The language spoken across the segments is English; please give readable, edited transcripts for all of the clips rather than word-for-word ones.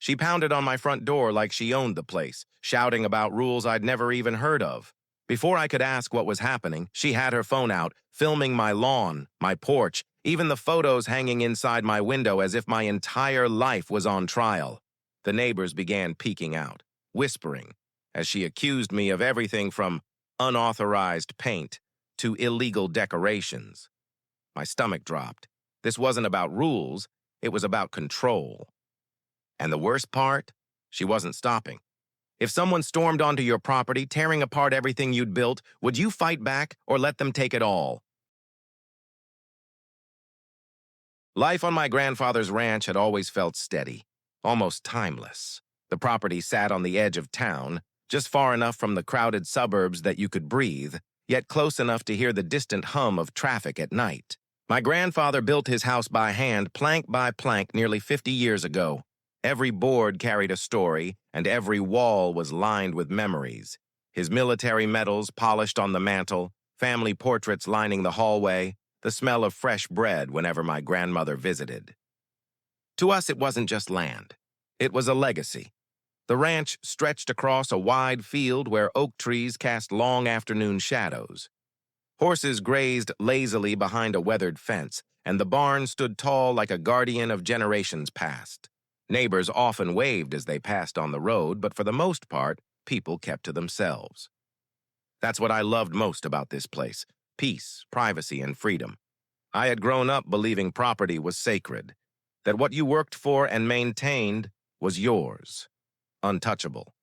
She pounded on my front door like she owned the place, shouting about rules I'd never even heard of. Before I could ask what was happening, she had her phone out, filming my lawn, my porch, even the photos hanging inside my window as if my entire life was on trial. The neighbors began peeking out, whispering, as she accused me of everything from unauthorized paint to illegal decorations. My stomach dropped. This wasn't about rules, it was about control. And the worst part? She wasn't stopping. If someone stormed onto your property, tearing apart everything you'd built, would you fight back or let them take it all? Life on my grandfather's ranch had always felt steady, almost timeless. The property sat on the edge of town, just far enough from the crowded suburbs that you could breathe, yet close enough to hear the distant hum of traffic at night. My grandfather built his house by hand, plank by plank, nearly 50 years ago. Every board carried a story, and every wall was lined with memories. His military medals polished on the mantel, family portraits lining the hallway, the smell of fresh bread whenever my grandmother visited. To us, it wasn't just land. It was a legacy. The ranch stretched across a wide field where oak trees cast long afternoon shadows. Horses grazed lazily behind a weathered fence, and the barn stood tall like a guardian of generations past. Neighbors often waved as they passed on the road, but for the most part, people kept to themselves. That's what I loved most about this place: peace, privacy, and freedom. I had grown up believing property was sacred, that what you worked for and maintained was yours, untouchable.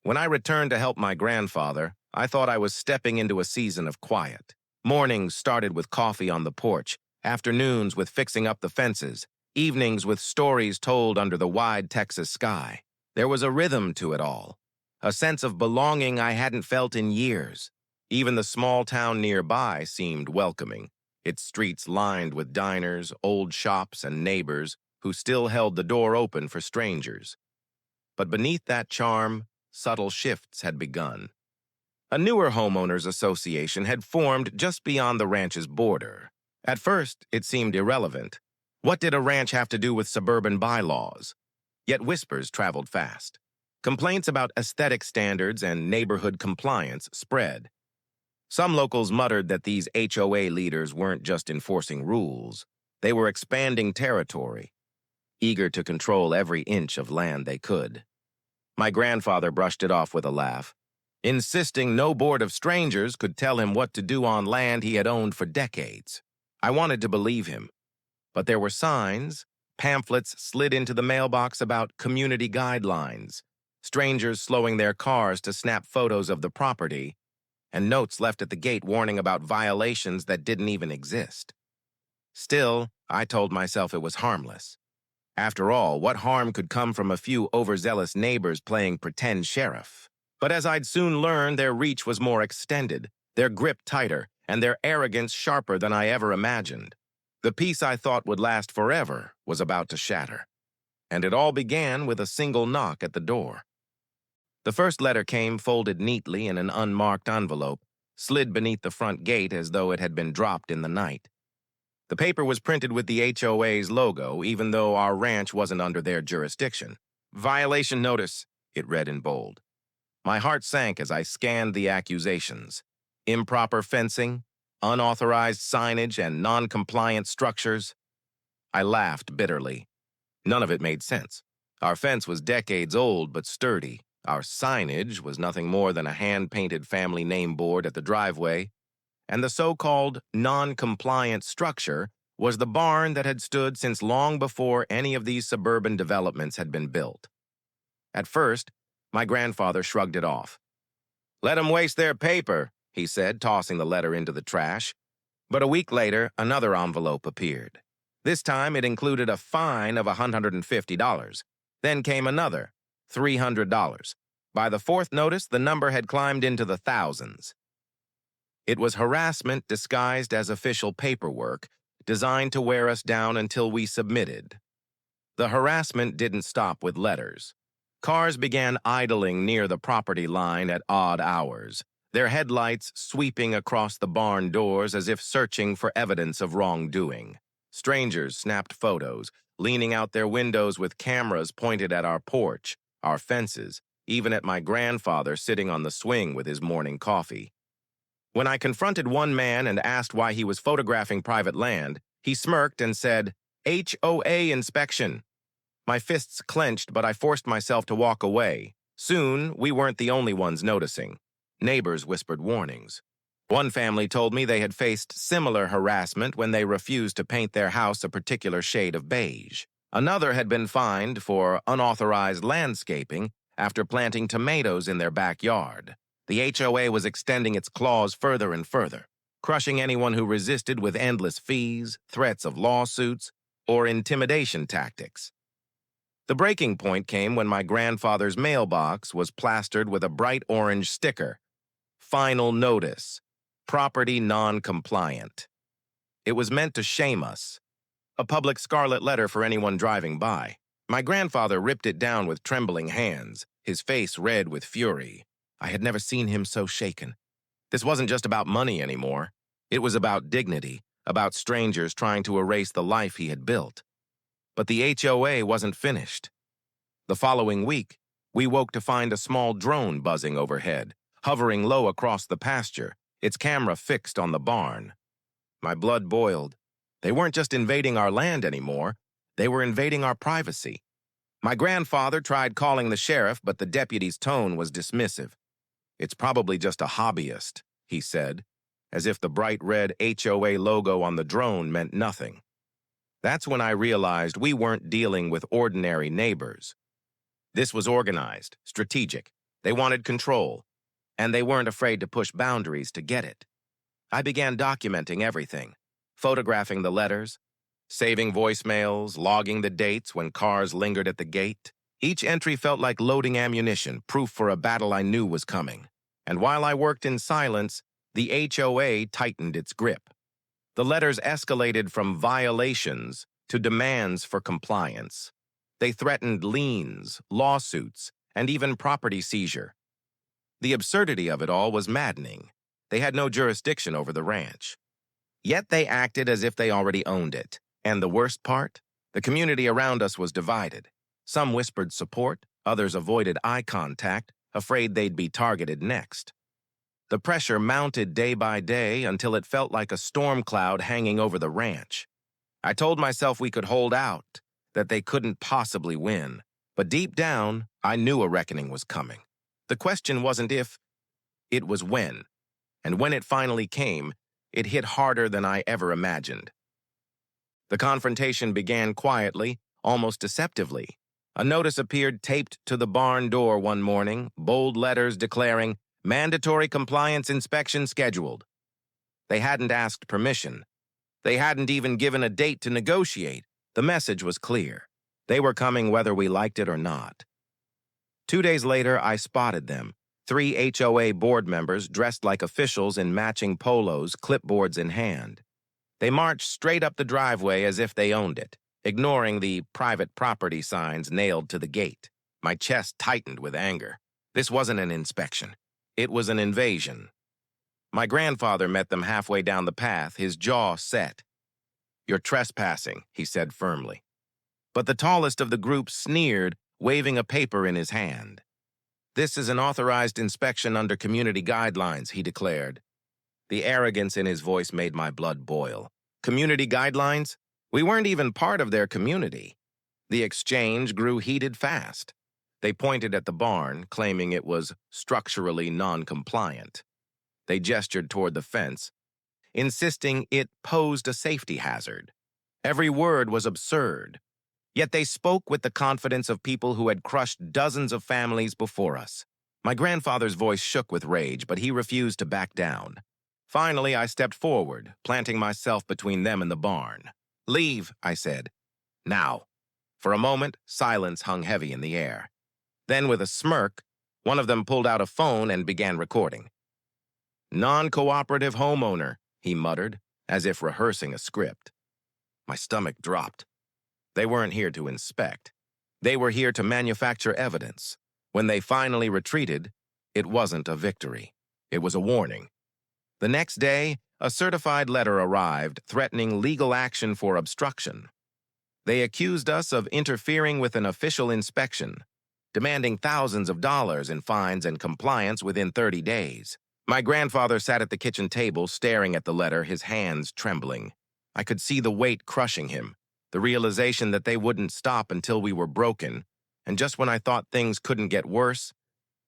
When I returned to help my grandfather, I thought I was stepping into a season of quiet. Mornings started with coffee on the porch, afternoons with fixing up the fences, evenings with stories told under the wide Texas sky. There was a rhythm to it all, a sense of belonging I hadn't felt in years. Even the small town nearby seemed welcoming, its streets lined with diners, old shops, and neighbors who still held the door open for strangers. But beneath that charm, subtle shifts had begun. A newer homeowners association had formed just beyond the ranch's border. At first, it seemed irrelevant. What did a ranch have to do with suburban bylaws? Yet whispers traveled fast. Complaints about aesthetic standards and neighborhood compliance spread. Some locals muttered that these HOA leaders weren't just enforcing rules, they were expanding territory, eager to control every inch of land they could. My grandfather brushed it off with a laugh, insisting no board of strangers could tell him what to do on land he had owned for decades. I wanted to believe him. But there were signs, pamphlets slid into the mailbox about community guidelines, strangers slowing their cars to snap photos of the property, and notes left at the gate warning about violations that didn't even exist. Still, I told myself it was harmless. After all, what harm could come from a few overzealous neighbors playing pretend sheriff? But as I'd soon learn, their reach was more extended, their grip tighter, and their arrogance sharper than I ever imagined. The peace I thought would last forever was about to shatter. And it all began with a single knock at the door. The first letter came folded neatly in an unmarked envelope, slid beneath the front gate as though it had been dropped in the night. The paper was printed with the HOA's logo, even though our ranch wasn't under their jurisdiction. "Violation notice," it read in bold. My heart sank as I scanned the accusations. Improper fencing, unauthorized signage, and non-compliant structures. I laughed bitterly. None of it made sense. Our fence was decades old but sturdy. Our signage was nothing more than a hand-painted family name board at the driveway, and the so-called non-compliant structure was the barn that had stood since long before any of these suburban developments had been built. At first, my grandfather shrugged it off. "Let 'em waste their paper," he said, tossing the letter into the trash. But a week later, another envelope appeared. This time, it included a fine of $150. Then came another, $300. By the fourth notice, the number had climbed into the thousands. It was harassment disguised as official paperwork, designed to wear us down until we submitted. The harassment didn't stop with letters. Cars began idling near the property line at odd hours, their headlights sweeping across the barn doors as if searching for evidence of wrongdoing. Strangers snapped photos, leaning out their windows with cameras pointed at our porch, our fences, even at my grandfather sitting on the swing with his morning coffee. When I confronted one man and asked why he was photographing private land, he smirked and said, HOA inspection. My fists clenched, but I forced myself to walk away. Soon, we weren't the only ones noticing. Neighbors whispered warnings. One family told me they had faced similar harassment when they refused to paint their house a particular shade of beige. Another had been fined for unauthorized landscaping after planting tomatoes in their backyard. The HOA was extending its claws further and further, crushing anyone who resisted with endless fees, threats of lawsuits, or intimidation tactics. The breaking point came when my grandfather's mailbox was plastered with a bright orange sticker. Final notice. Property non-compliant. It was meant to shame us. A public scarlet letter for anyone driving by. My grandfather ripped it down with trembling hands, his face red with fury. I had never seen him so shaken. This wasn't just about money anymore. It was about dignity, about strangers trying to erase the life he had built. But the HOA wasn't finished. The following week, we woke to find a small drone buzzing overhead, hovering low across the pasture, its camera fixed on the barn. My blood boiled. They weren't just invading our land anymore. They were invading our privacy. My grandfather tried calling the sheriff, but the deputy's tone was dismissive. It's probably just a hobbyist, he said, as if the bright red HOA logo on the drone meant nothing. That's when I realized we weren't dealing with ordinary neighbors. This was organized, strategic. They wanted control, and they weren't afraid to push boundaries to get it. I began documenting everything, photographing the letters, saving voicemails, logging the dates when cars lingered at the gate. Each entry felt like loading ammunition, proof for a battle I knew was coming. And while I worked in silence, the HOA tightened its grip. The letters escalated from violations to demands for compliance. They threatened liens, lawsuits, and even property seizure. The absurdity of it all was maddening. They had no jurisdiction over the ranch. Yet they acted as if they already owned it. And the worst part? The community around us was divided. Some whispered support, others avoided eye contact, afraid they'd be targeted next. The pressure mounted day by day until it felt like a storm cloud hanging over the ranch. I told myself we could hold out, that they couldn't possibly win. But deep down, I knew a reckoning was coming. The question wasn't if, it was when. And when it finally came, it hit harder than I ever imagined. The confrontation began quietly, almost deceptively. A notice appeared taped to the barn door one morning, bold letters declaring, "Mandatory compliance inspection scheduled." They hadn't asked permission. They hadn't even given a date to negotiate. The message was clear. They were coming whether we liked it or not. 2 days later, I spotted them. 3 HOA board members dressed like officials in matching polos, clipboards in hand. They marched straight up the driveway as if they owned it, ignoring the private property signs nailed to the gate. My chest tightened with anger. This wasn't an inspection. It was an invasion. My grandfather met them halfway down the path, his jaw set. "You're trespassing," he said firmly. But the tallest of the group sneered, waving a paper in his hand. "This is an authorized inspection under community guidelines," he declared. The arrogance in his voice made my blood boil. Community guidelines? We weren't even part of their community. The exchange grew heated fast. They pointed at the barn, claiming it was structurally non-compliant. They gestured toward the fence, insisting it posed a safety hazard. Every word was absurd. Yet they spoke with the confidence of people who had crushed dozens of families before us. My grandfather's voice shook with rage, but he refused to back down. Finally, I stepped forward, planting myself between them and the barn. "Leave," I said. "Now." For a moment, silence hung heavy in the air. Then, with a smirk, one of them pulled out a phone and began recording. "Non-cooperative homeowner," he muttered, as if rehearsing a script. My stomach dropped. They weren't here to inspect. They were here to manufacture evidence. When they finally retreated, it wasn't a victory. It was a warning. The next day, a certified letter arrived threatening legal action for obstruction. They accused us of interfering with an official inspection, demanding thousands of dollars in fines and compliance within 30 days. My grandfather sat at the kitchen table staring at the letter, his hands trembling. I could see the weight crushing him, the realization that they wouldn't stop until we were broken, and just when I thought things couldn't get worse,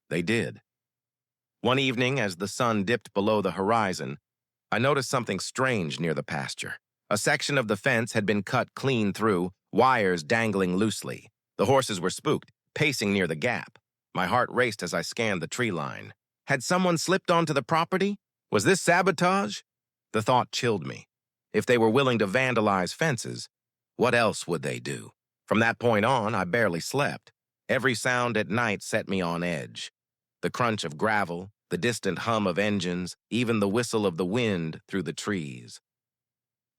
they did. One evening, as the sun dipped below the horizon, I noticed something strange near the pasture. A section of the fence had been cut clean through, wires dangling loosely. The horses were spooked, pacing near the gap. My heart raced as I scanned the tree line. Had someone slipped onto the property? Was this sabotage? The thought chilled me. If they were willing to vandalize fences, what else would they do? From that point on, I barely slept. Every sound at night set me on edge. The crunch of gravel, the distant hum of engines, even the whistle of the wind through the trees.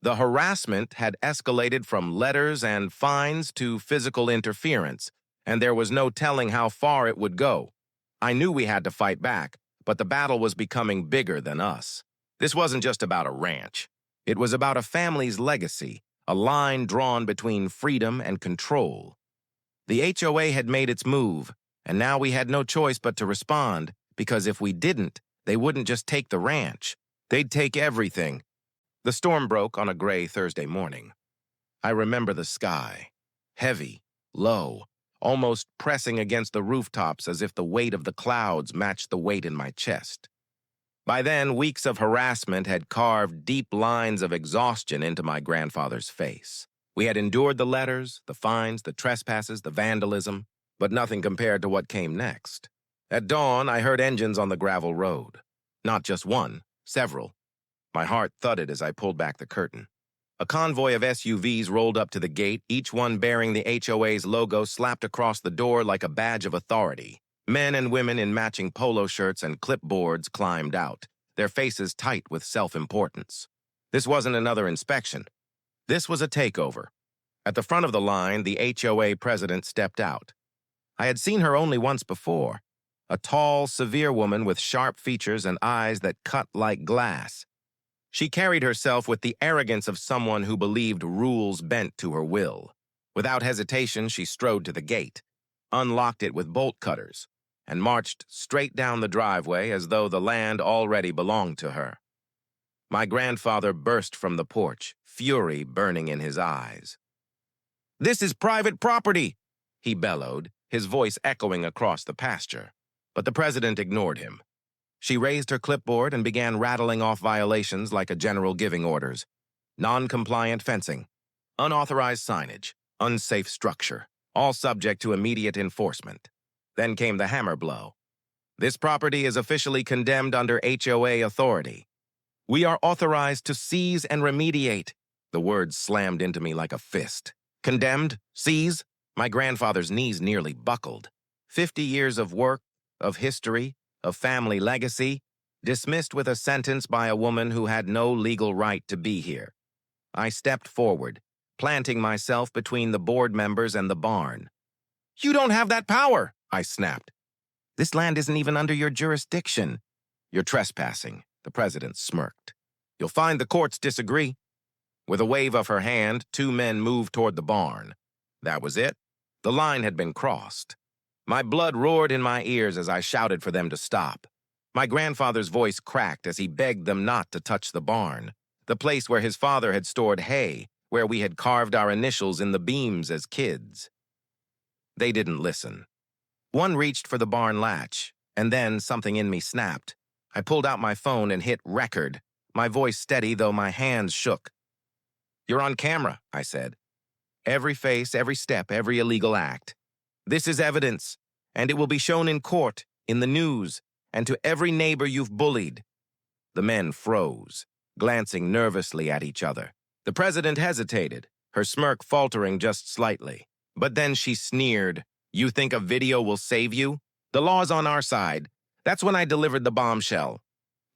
The harassment had escalated from letters and fines to physical interference, and there was no telling how far it would go. I knew we had to fight back, but the battle was becoming bigger than us. This wasn't just about a ranch. It was about a family's legacy, a line drawn between freedom and control. The HOA had made its move, and now we had no choice but to respond, because if we didn't, they wouldn't just take the ranch. They'd take everything. The storm broke on a gray Thursday morning. I remember the sky, heavy, low, almost pressing against the rooftops as if the weight of the clouds matched the weight in my chest. By then, weeks of harassment had carved deep lines of exhaustion into my grandfather's face. We had endured the letters, the fines, the trespasses, the vandalism, but nothing compared to what came next. At dawn, I heard engines on the gravel road. Not just one, several. My heart thudded as I pulled back the curtain. A convoy of SUVs rolled up to the gate, each one bearing the HOA's logo slapped across the door like a badge of authority. Men and women in matching polo shirts and clipboards climbed out, their faces tight with self-importance. This wasn't another inspection. This was a takeover. At the front of the line, the HOA president stepped out. I had seen her only once before, a tall, severe woman with sharp features and eyes that cut like glass. She carried herself with the arrogance of someone who believed rules bent to her will. Without hesitation, she strode to the gate, unlocked it with bolt cutters, and marched straight down the driveway as though the land already belonged to her. My grandfather burst from the porch, fury burning in his eyes. "This is private property," he bellowed, his voice echoing across the pasture. But the president ignored him. She raised her clipboard and began rattling off violations like a general giving orders. Non-compliant fencing, unauthorized signage, unsafe structure, all subject to immediate enforcement. Then came the hammer blow. This property is officially condemned under HOA authority. We are authorized to seize and remediate. The words slammed into me like a fist. Condemned? Seize? My grandfather's knees nearly buckled. 50 years of work, of history, of family legacy, dismissed with a sentence by a woman who had no legal right to be here. I stepped forward, planting myself between the board members and the barn. "You don't have that power," I snapped. "This land isn't even under your jurisdiction." "You're trespassing," the president smirked. "You'll find the courts disagree." With a wave of her hand, 2 men moved toward the barn. That was it. The line had been crossed. My blood roared in my ears as I shouted for them to stop. My grandfather's voice cracked as he begged them not to touch the barn, the place where his father had stored hay, where we had carved our initials in the beams as kids. They didn't listen. One reached for the barn latch, and then something in me snapped. I pulled out my phone and hit record, my voice steady though my hands shook. "You're on camera," I said. "Every face, every step, every illegal act. This is evidence, and it will be shown in court, in the news, and to every neighbor you've bullied." The men froze, glancing nervously at each other. The president hesitated, her smirk faltering just slightly. But then she sneered, "You think a video will save you? The law's on our side." That's when I delivered the bombshell.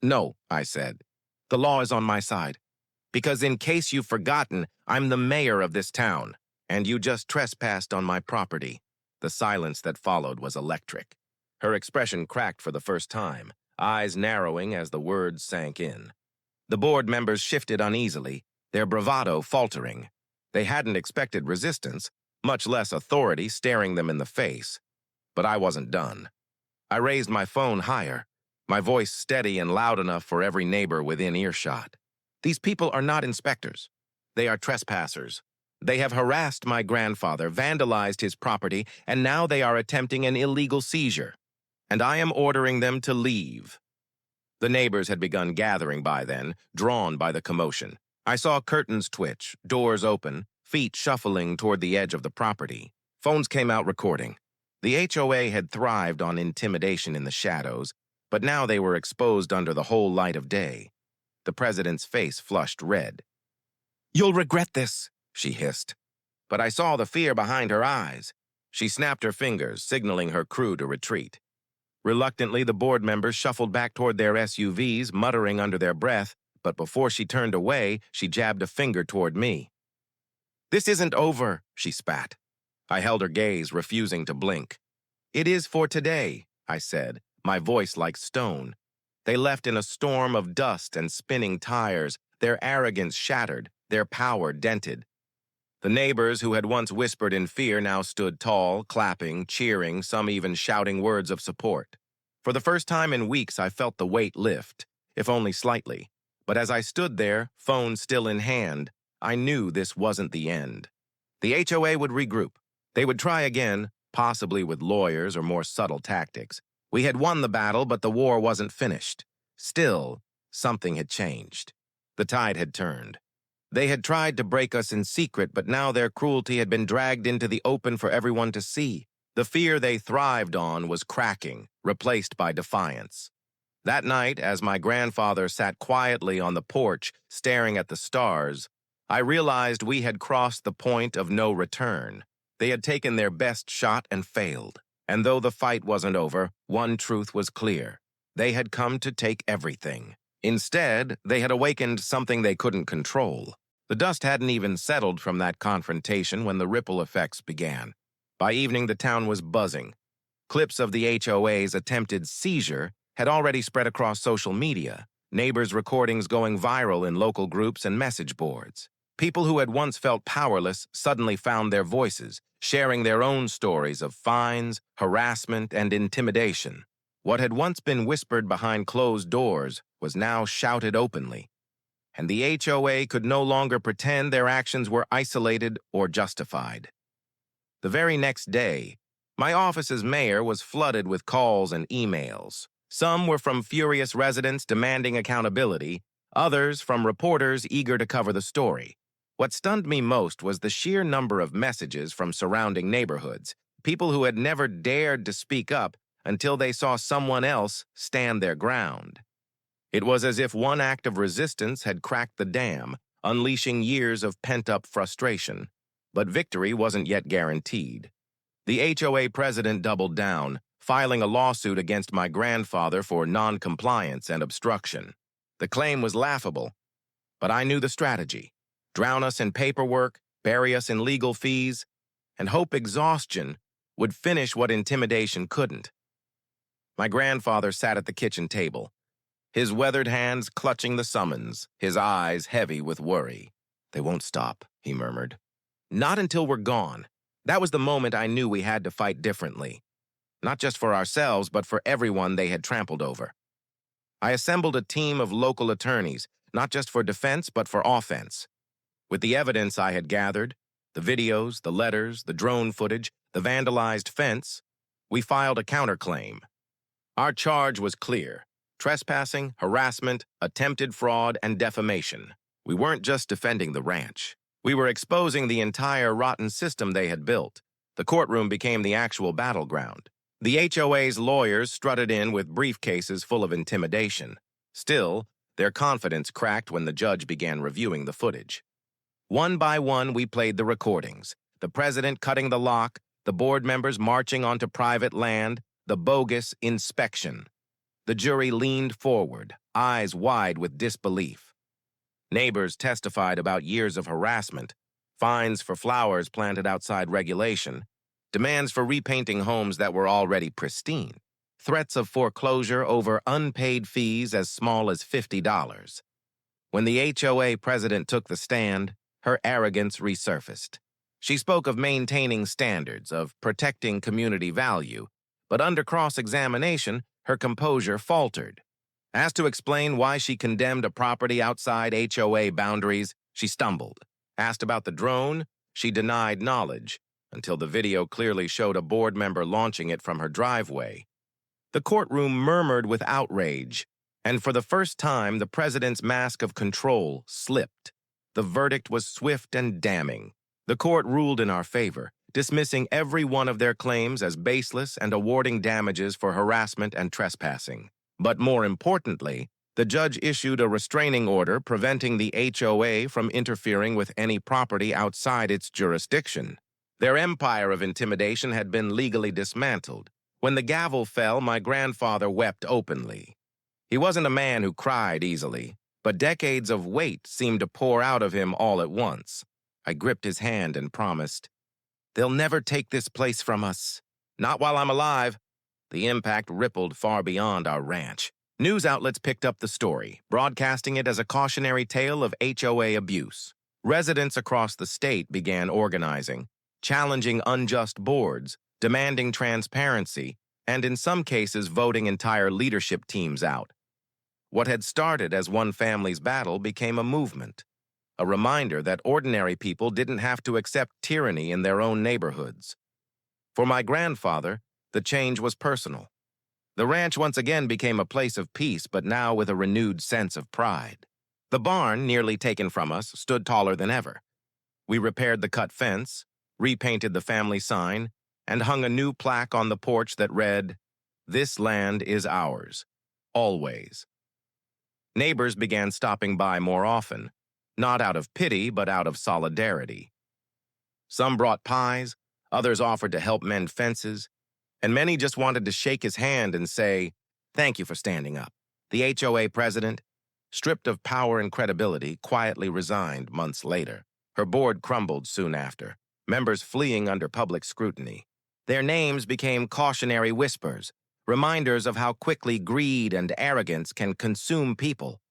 "No," I said. "The law is on my side. Because in case you've forgotten, I'm the mayor of this town, and you just trespassed on my property." The silence that followed was electric. Her expression cracked for the first time, eyes narrowing as the words sank in. The board members shifted uneasily, their bravado faltering. They hadn't expected resistance, much less authority staring them in the face. But I wasn't done. I raised my phone higher, my voice steady and loud enough for every neighbor within earshot. These people are not inspectors. They are trespassers. They have harassed my grandfather, vandalized his property, and now they are attempting an illegal seizure. And I am ordering them to leave. The neighbors had begun gathering by then, drawn by the commotion. I saw curtains twitch, doors open, feet shuffling toward the edge of the property. Phones came out recording. The HOA had thrived on intimidation in the shadows, but now they were exposed under the whole light of day. The president's face flushed red. "You'll regret this," she hissed. But I saw the fear behind her eyes. She snapped her fingers, signaling her crew to retreat. Reluctantly, the board members shuffled back toward their SUVs, muttering under their breath, but before she turned away, she jabbed a finger toward me. "This isn't over," she spat. I held her gaze, refusing to blink. "It is for today," I said, my voice like stone. They left in a storm of dust and spinning tires, their arrogance shattered, their power dented. The neighbors who had once whispered in fear now stood tall, clapping, cheering, some even shouting words of support. For the first time in weeks, I felt the weight lift, if only slightly. But as I stood there, phone still in hand, I knew this wasn't the end. The HOA would regroup. They would try again, possibly with lawyers or more subtle tactics. We had won the battle, but the war wasn't finished. Still, something had changed. The tide had turned. They had tried to break us in secret, but now their cruelty had been dragged into the open for everyone to see. The fear they thrived on was cracking, replaced by defiance. That night, as my grandfather sat quietly on the porch, staring at the stars, I realized we had crossed the point of no return. They had taken their best shot and failed. And though the fight wasn't over, one truth was clear. They had come to take everything. Instead, they had awakened something they couldn't control. The dust hadn't even settled from that confrontation when the ripple effects began. By evening, the town was buzzing. Clips of the HOA's attempted seizure had already spread across social media, neighbors' recordings going viral in local groups and message boards. People who had once felt powerless suddenly found their voices, sharing their own stories of fines, harassment, and intimidation. What had once been whispered behind closed doors was now shouted openly. And the HOA could no longer pretend their actions were isolated or justified. The very next day, my office's mayor was flooded with calls and emails. Some were from furious residents demanding accountability, others from reporters eager to cover the story. What stunned me most was the sheer number of messages from surrounding neighborhoods, people who had never dared to speak up until they saw someone else stand their ground. It was as if one act of resistance had cracked the dam, unleashing years of pent-up frustration. But victory wasn't yet guaranteed. The HOA president doubled down, filing a lawsuit against my grandfather for non-compliance and obstruction. The claim was laughable, but I knew the strategy. Drown us in paperwork, bury us in legal fees, and hope exhaustion would finish what intimidation couldn't. My grandfather sat at the kitchen table, his weathered hands clutching the summons, his eyes heavy with worry. "They won't stop," he murmured. "Not until we're gone." That was the moment I knew we had to fight differently. Not just for ourselves, but for everyone they had trampled over. I assembled a team of local attorneys, not just for defense, but for offense. With the evidence I had gathered, the videos, the letters, the drone footage, the vandalized fence, we filed a counterclaim. Our charge was clear: trespassing, harassment, attempted fraud, and defamation. We weren't just defending the ranch. We were exposing the entire rotten system they had built. The courtroom became the actual battleground. The HOA's lawyers strutted in with briefcases full of intimidation. Still, their confidence cracked when the judge began reviewing the footage. One by one, we played the recordings. The president cutting the lock, the board members marching onto private land, the bogus inspection. The jury leaned forward, eyes wide with disbelief. Neighbors testified about years of harassment, fines for flowers planted outside regulation, demands for repainting homes that were already pristine, threats of foreclosure over unpaid fees as small as $50. When the HOA president took the stand, her arrogance resurfaced. She spoke of maintaining standards, of protecting community value, but under cross-examination, her composure faltered. Asked to explain why she condemned a property outside HOA boundaries, she stumbled. Asked about the drone, she denied knowledge, until the video clearly showed a board member launching it from her driveway. The courtroom murmured with outrage, and for the first time, the president's mask of control slipped. The verdict was swift and damning. The court ruled in our favor, dismissing every one of their claims as baseless and awarding damages for harassment and trespassing. But more importantly, the judge issued a restraining order preventing the HOA from interfering with any property outside its jurisdiction. Their empire of intimidation had been legally dismantled. When the gavel fell, my grandfather wept openly. He wasn't a man who cried easily, but decades of weight seemed to pour out of him all at once. I gripped his hand and promised, "They'll never take this place from us. Not while I'm alive." The impact rippled far beyond our ranch. News outlets picked up the story, broadcasting it as a cautionary tale of HOA abuse. Residents across the state began organizing, challenging unjust boards, demanding transparency, and in some cases voting entire leadership teams out. What had started as one family's battle became a movement, a reminder that ordinary people didn't have to accept tyranny in their own neighborhoods. For my grandfather, the change was personal. The ranch once again became a place of peace, but now with a renewed sense of pride. The barn, nearly taken from us, stood taller than ever. We repaired the cut fence, repainted the family sign, and hung a new plaque on the porch that read, "This land is ours, always." Neighbors began stopping by more often, not out of pity, but out of solidarity. Some brought pies, others offered to help mend fences, and many just wanted to shake his hand and say, "Thank you for standing up." The HOA president, stripped of power and credibility, quietly resigned months later. Her board crumbled soon after, members fleeing under public scrutiny. Their names became cautionary whispers, reminders of how quickly greed and arrogance can consume people.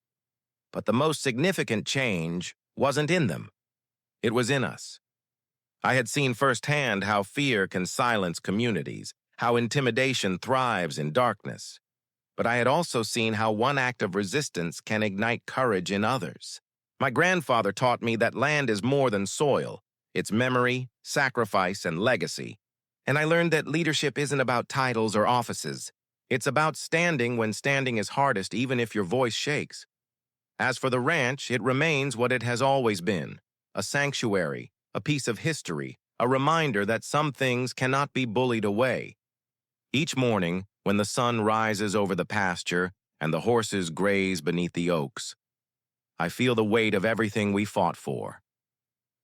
But the most significant change wasn't in them. It was in us. I had seen firsthand how fear can silence communities, how intimidation thrives in darkness. But I had also seen how one act of resistance can ignite courage in others. My grandfather taught me that land is more than soil. It's memory, sacrifice, and legacy. And I learned that leadership isn't about titles or offices. It's about standing when standing is hardest, even if your voice shakes. As for the ranch, it remains what it has always been, a sanctuary, a piece of history, a reminder that some things cannot be bullied away. Each morning, when the sun rises over the pasture and the horses graze beneath the oaks, I feel the weight of everything we fought for.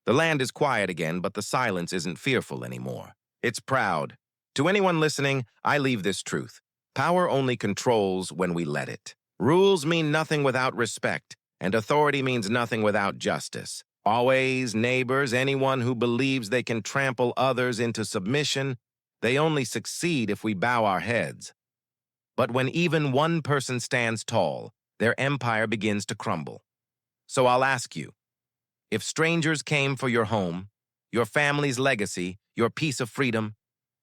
The land is quiet again, but the silence isn't fearful anymore. It's proud. To anyone listening, I leave this truth. Power only controls when we let it. Rules mean nothing without respect, and authority means nothing without justice. Always, neighbors, anyone who believes they can trample others into submission, they only succeed if we bow our heads. But when even one person stands tall, their empire begins to crumble. So I'll ask you, if strangers came for your home, your family's legacy, your piece of freedom,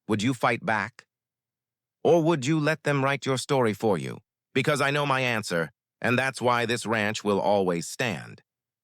would you fight back? Or would you let them write your story for you? Because I know my answer, and that's why this ranch will always stand.